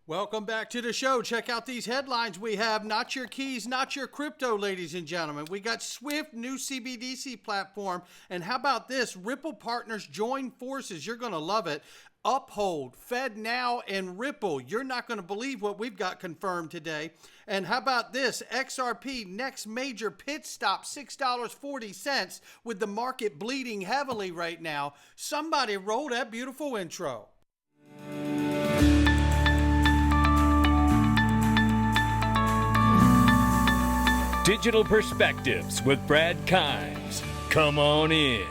Welcome back to the show. Check out these headlines we have. Not your keys, not your crypto, ladies and gentlemen. We got Swift, new CBDC platform. And how about this? Ripple partners join forces. You're going to love it. Uphold, FedNow, and Ripple. You're not going to believe what we've got confirmed today. And how about this? XRP, next major pit stop, $6.40 with the market bleeding heavily right now. Somebody roll that beautiful intro. Digital Perspectives with Brad Kimes. Come on in.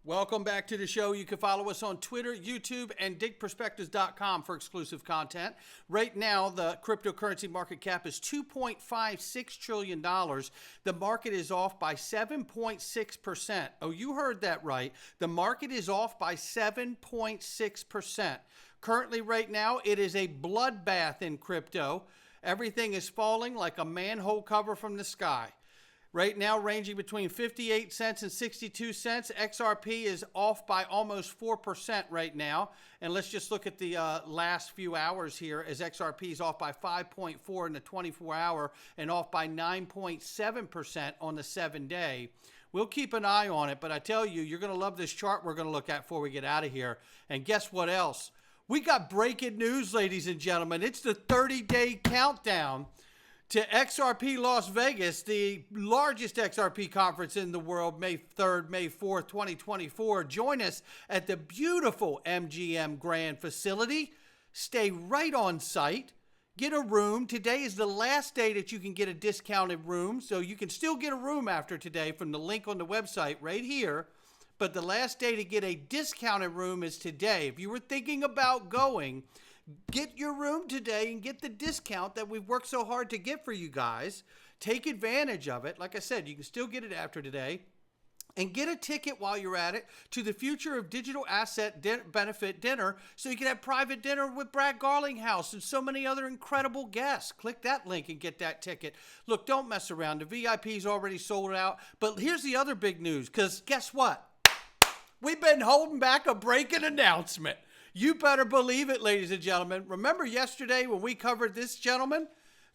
Welcome back to the show. You can follow us on Twitter, YouTube, and digperspectives.com for exclusive content. Right now, the cryptocurrency market cap is $2.56 trillion. The market is off by 7.6%. Oh, you heard that right. The market is off by 7.6%. Currently, right now, it is a bloodbath in crypto. Everything is falling like a manhole cover from the sky. Right now, ranging between 58 cents and 62 cents. XRP is off by almost 4% right now. And let's just look at the last few hours here, as XRP is off by 5.4 in the 24-hour and off by 9.7% on the 7-day. We'll keep an eye on it, but I tell you, you're going to love this chart we're going to look at before we get out of here. And guess what else? We got breaking news, ladies and gentlemen. It's the 30-day countdown to XRP Las Vegas, the largest XRP conference in the world, May 3rd, May 4th, 2024. Join us at the beautiful MGM Grand facility. Stay right on site. Get a room. Today is the last day that you can get a discounted room, so you can still get a room after today from the link on the website right here. But the last day to get a discounted room is today. If you were thinking about going, get your room today and get the discount that we've worked so hard to get for you guys. Take advantage of it. Like I said, you can still get it after today. And get a ticket while you're at it to the Future of Digital Asset Benefit Dinner, so you can have private dinner with Brad Garlinghouse and so many other incredible guests. Click that link and get that ticket. Look, don't mess around. The VIP's already sold out. But here's the other big news, because guess what? We've been holding back a breaking announcement. You better believe it, ladies and gentlemen. Remember yesterday when we covered this gentleman?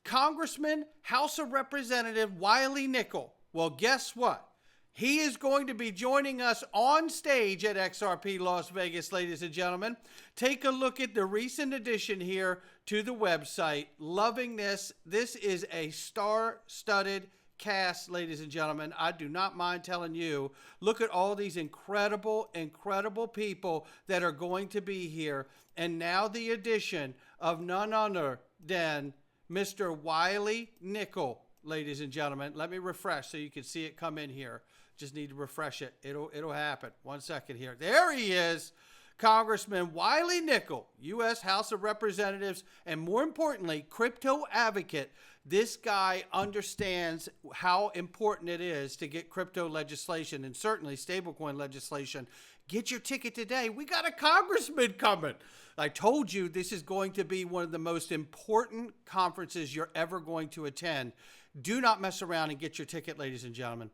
Congressman, House of Representative Wiley Nickel. Well, guess what? He is going to be joining us on stage at XRP Las Vegas, ladies and gentlemen. Take a look at the recent addition here to the website. Loving this. This is a star-studded cast, ladies and gentlemen. I do not mind telling you, look at all these incredible, incredible people that are going to be here. And now the addition of none other than Mr. Wiley Nickel, ladies and gentlemen. Let me refresh so you can see it come in here. Just need to refresh it. It'll happen. 1 second here. There he is. Congressman Wiley Nickel, U.S. House of Representatives, and more importantly, crypto advocate. This guy understands how important it is to get crypto legislation and certainly stablecoin legislation. Get your ticket today. We got a congressman coming. I told you this is going to be one of the most important conferences you're ever going to attend. Do not mess around and get your ticket, ladies and gentlemen.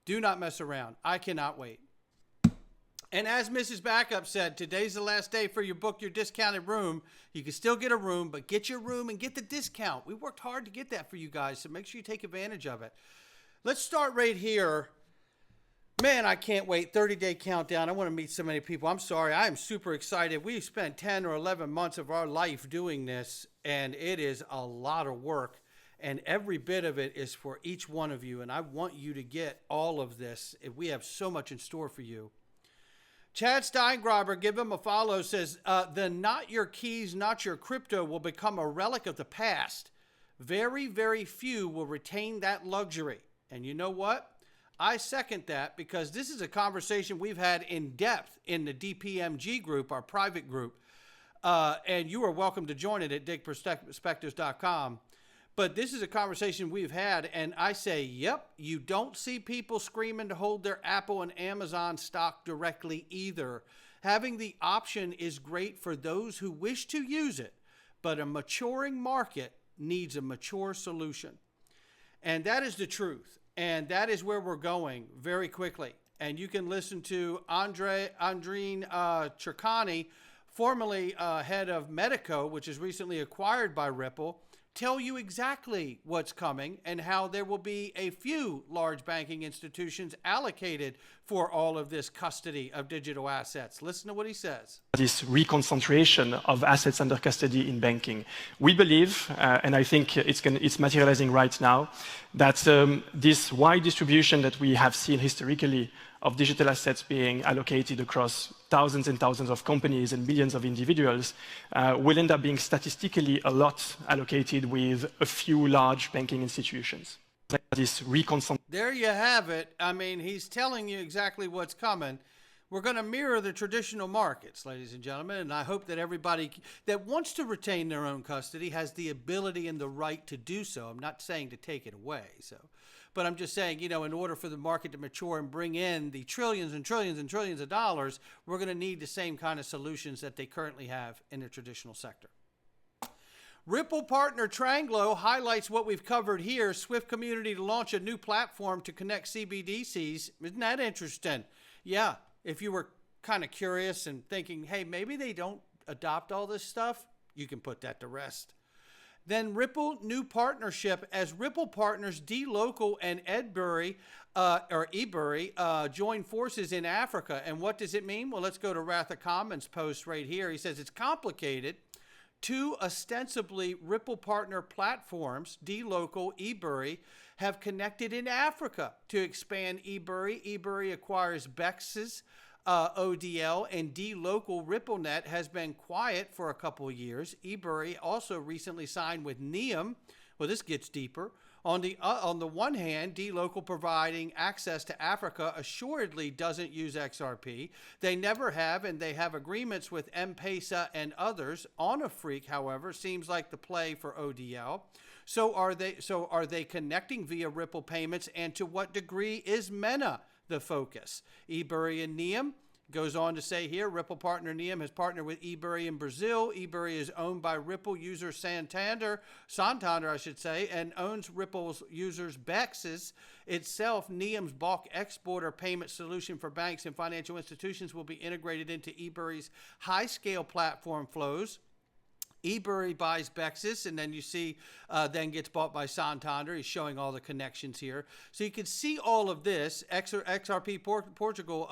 Do not mess around. I cannot wait. And as Mrs. Backup said, today's the last day for your book, your discounted room. You can still get a room, but get your room and get the discount. We worked hard to get that for you guys, so make sure you take advantage of it. Let's start right here. Man, I can't wait. 30-day countdown. I want to meet so many people. I'm sorry. I am super excited. We've spent 10 or 11 months of our life doing this, and it is a lot of work. And every bit of it is for each one of you, and I want you to get all of this. We have so much in store for you. Chad Steingraber, give him a follow, says, the not your keys, not your crypto will become a relic of the past. Very, very few will retain that luxury. And you know what? I second that, because this is a conversation we've had in depth in the DPMG group, our private group. And you are welcome to join it at digperspectives.com. But this is a conversation we've had, and I say, yep, you don't see people screaming to hold their Apple and Amazon stock directly either. Having the option is great for those who wish to use it, but a maturing market needs a mature solution. And that is the truth, and that is where we're going very quickly. And you can listen to Andreen Cherkani, formerly head of Medico, which is recently acquired by Ripple, tell you exactly what's coming and how there will be a few large banking institutions allocated for all of this custody of digital assets. Listen to what he says. This reconcentration of assets under custody in banking. We believe, and I think it's materializing right now, that this wide distribution that we have seen historically of digital assets being allocated across thousands and thousands of companies and millions of individuals will end up being statistically a lot allocated with a few large banking institutions. This there you have it. I mean, he's telling you exactly what's coming. We're going to mirror the traditional markets, ladies and gentlemen, and I hope that everybody that wants to retain their own custody has the ability and the right to do so. I'm not saying to take it away, but I'm just saying, you know, in order for the market to mature and bring in the trillions and trillions and trillions of dollars, we're going to need the same kind of solutions that they currently have in the traditional sector. Ripple partner Tranglo highlights what we've covered here. Swift community to launch a new platform to connect CBDCs. Isn't that interesting? Yeah, if you were kind of curious and thinking, hey, maybe they don't adopt all this stuff, you can put that to rest. Then Ripple new partnership as Ripple partners DLocal and eBury join forces in Africa. And what does it mean? Well, let's go to Ratha Common's post right here. He says it's complicated. Two ostensibly Ripple partner platforms, DLocal, eBury, have connected in Africa to expand eBury. eBury acquires Bex's ODL, and DLocal RippleNet has been quiet for a couple of years. eBury also recently signed with Neum. Well, this gets deeper. On the one hand, DLocal providing access to Africa assuredly doesn't use XRP. They never have, and they have agreements with M-Pesa and others. On a Freak, however, seems like the play for ODL. So are they connecting via Ripple payments, and to what degree is MENA the focus? eBury and Neum. Goes on to say here, Ripple partner Neum has partnered with eBury in Brazil. eBury is owned by Ripple user Santander, and owns Ripple's users Bex's itself. Neum's bulk exporter payment solution for banks and financial institutions will be integrated into eBury's high-scale platform flows. eBury buys Bexis, and then you see then gets bought by Santander. He's showing all the connections here. So you can see all of this. XRP Portugal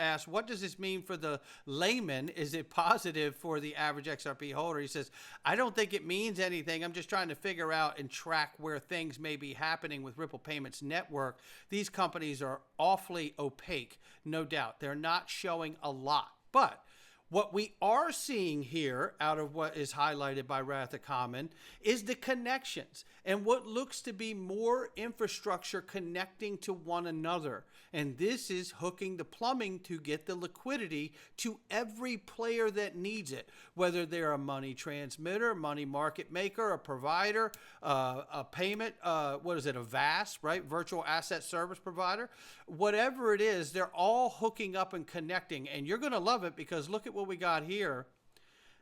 asks, what does this mean for the layman? Is it positive for the average XRP holder? He says, I don't think it means anything. I'm just trying to figure out and track where things may be happening with Ripple Payments Network. These companies are awfully opaque, no doubt. They're not showing a lot, but what we are seeing here out of what is highlighted by Ratha Common is the connections and what looks to be more infrastructure connecting to one another. And this is hooking the plumbing to get the liquidity to every player that needs it, whether they're a money transmitter, money market maker, a provider, a payment, a VAS, right? Virtual asset service provider. Whatever it is, they're all hooking up and connecting. And you're going to love it because look at what we got here.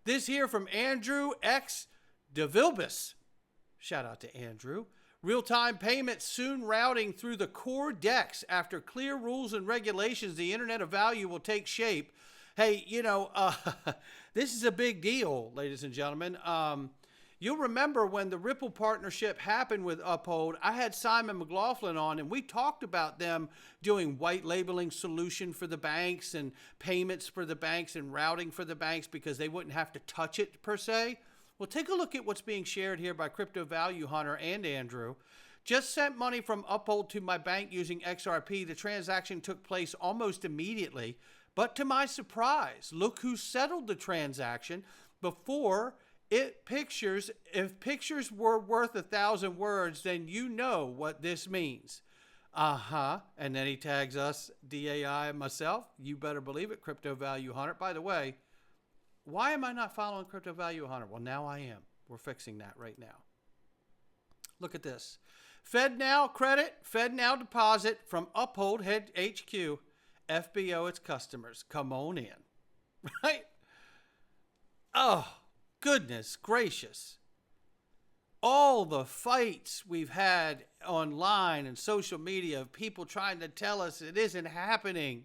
This here from Andrew X. DeVilbus. Shout out to Andrew. Real-time payments soon routing through the core DEX. After clear rules and regulations, the Internet of Value will take shape. Hey, you know, this is a big deal, ladies and gentlemen. You'll remember when the Ripple partnership happened with Uphold, I had Simon McLaughlin on, and we talked about them doing white labeling solution for the banks and payments for the banks and routing for the banks because they wouldn't have to touch it per se. Well, take a look at what's being shared here by Crypto Value Hunter and Andrew. Just sent money from Uphold to my bank using XRP. The transaction took place almost immediately. But to my surprise, look who settled the transaction before it pictures. If pictures were worth 1,000 words, then you know what this means. And then he tags us, DAI and myself. You better believe it, Crypto Value Hunter. By the way, why am I not following Crypto Value Hunter? Well, now I am. We're fixing that right now. Look at this. FedNow credit, FedNow deposit from Uphold Head HQ. FBO its customers. Come on in. Right? Oh, goodness gracious. all the fights we've had online and social media of people trying to tell us it isn't happening.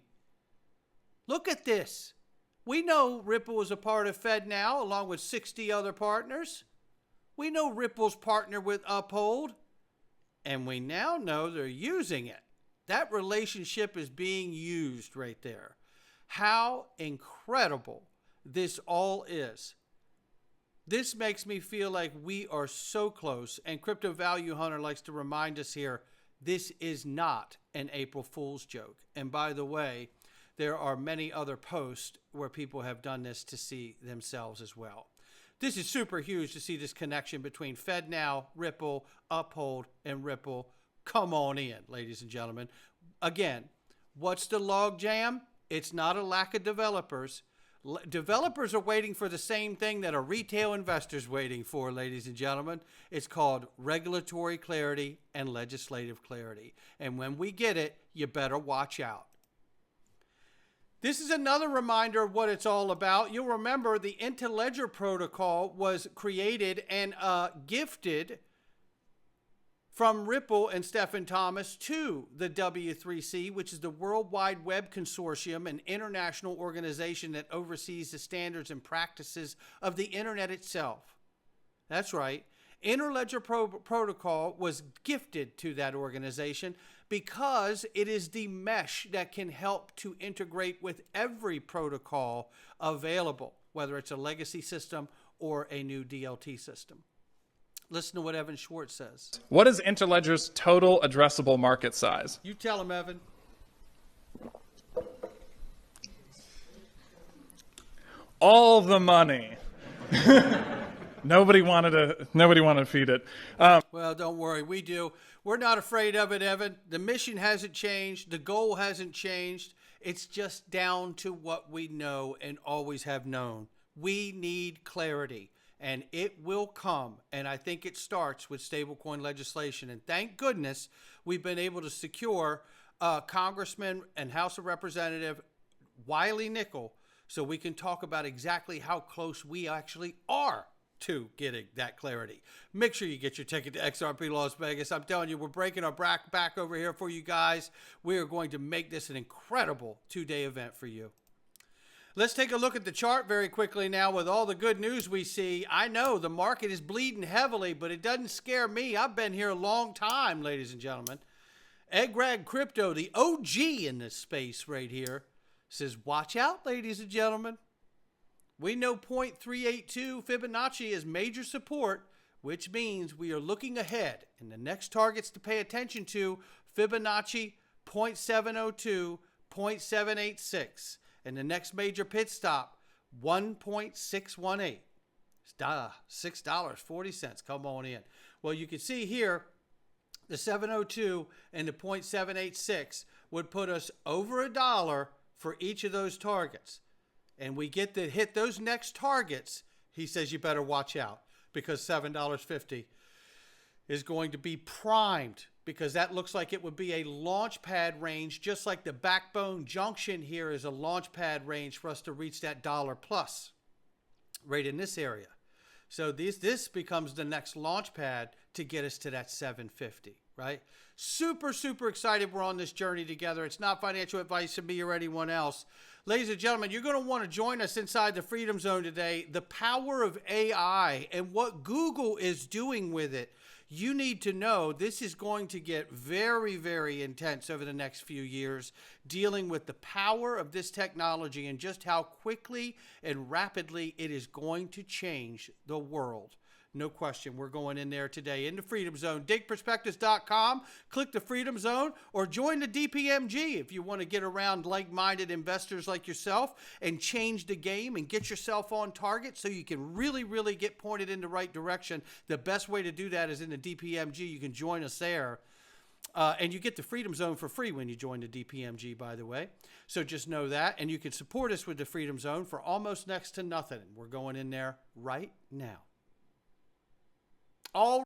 Look at this. We know Ripple is a part of FedNow along with 60 other partners. We know Ripple's partnered with Uphold, and we now know they're using it. That relationship is being used right there. How incredible this all is. This makes me feel like we are so close, and Crypto Value Hunter likes to remind us here, this is not an April Fool's joke. And by the way, there are many other posts where people have done this to see themselves as well. This is super huge to see this connection between FedNow, Ripple, Uphold, and Ripple. Come on in, ladies and gentlemen. Again, what's the log jam? It's not a lack of developers. Developers are waiting for the same thing that a retail investor's waiting for, ladies and gentlemen. It's called regulatory clarity and legislative clarity. And when we get it, you better watch out. This is another reminder of what it's all about. You'll remember the Interledger protocol was created and gifted from Ripple and Stephen Thomas to the W3C, which is the World Wide Web Consortium, an international organization that oversees the standards and practices of the internet itself. That's right. Interledger protocol was gifted to that organization because it is the mesh that can help to integrate with every protocol available, whether it's a legacy system or a new DLT system. Listen to what Evan Schwartz says. What is Interledger's total addressable market size? You tell him, Evan. All the money. Nobody wanted to feed it. Well, don't worry, we do. We're not afraid of it, Evan. The mission hasn't changed. The goal hasn't changed. It's just down to what we know and always have known. We need clarity. And it will come, and I think it starts with stablecoin legislation. And thank goodness we've been able to secure Congressman and House of Representative Wiley Nickel so we can talk about exactly how close we actually are to getting that clarity. Make sure you get your ticket to XRP Las Vegas. I'm telling you, we're breaking our back over here for you guys. We are going to make this an incredible two-day event for you. Let's take a look at the chart very quickly now with all the good news we see. I know the market is bleeding heavily, but it doesn't scare me. I've been here a long time, ladies and gentlemen. XRP Crypto, the OG in this space right here, says, watch out, ladies and gentlemen. We know 0.382 Fibonacci is major support, which means we are looking ahead. And the next targets to pay attention to, Fibonacci 0.702, 0.786. And the next major pit stop, 1.618. $6.40. Come on in. Well, you can see here, the 702 and the 0.786 would put us over $1 for each of those targets. And we get to hit those next targets, he says you better watch out because $7.50 is going to be primed, because that looks like it would be a launch pad range, just like the backbone junction here is a launch pad range for us to reach that $1 plus right in this area. So this becomes the next launch pad to get us to that 750, right? Super, super excited we're on this journey together. It's not financial advice from me or anyone else. Ladies and gentlemen, you're going to want to join us inside the Freedom Zone today. The power of AI and what Google is doing with it. You need to know this is going to get very, very intense over the next few years, dealing with the power of this technology and just how quickly and rapidly it is going to change the world. No question. We're going in there today in the Freedom Zone. DigPerspectives.com. Click the Freedom Zone or join the DPMG if you want to get around like-minded investors like yourself and change the game and get yourself on target so you can really, really get pointed in the right direction. The best way to do that is in the DPMG. You can join us there. And you get the Freedom Zone for free when you join the DPMG, by the way. So just know that. And you can support us with the Freedom Zone for almost next to nothing. We're going in there right now. All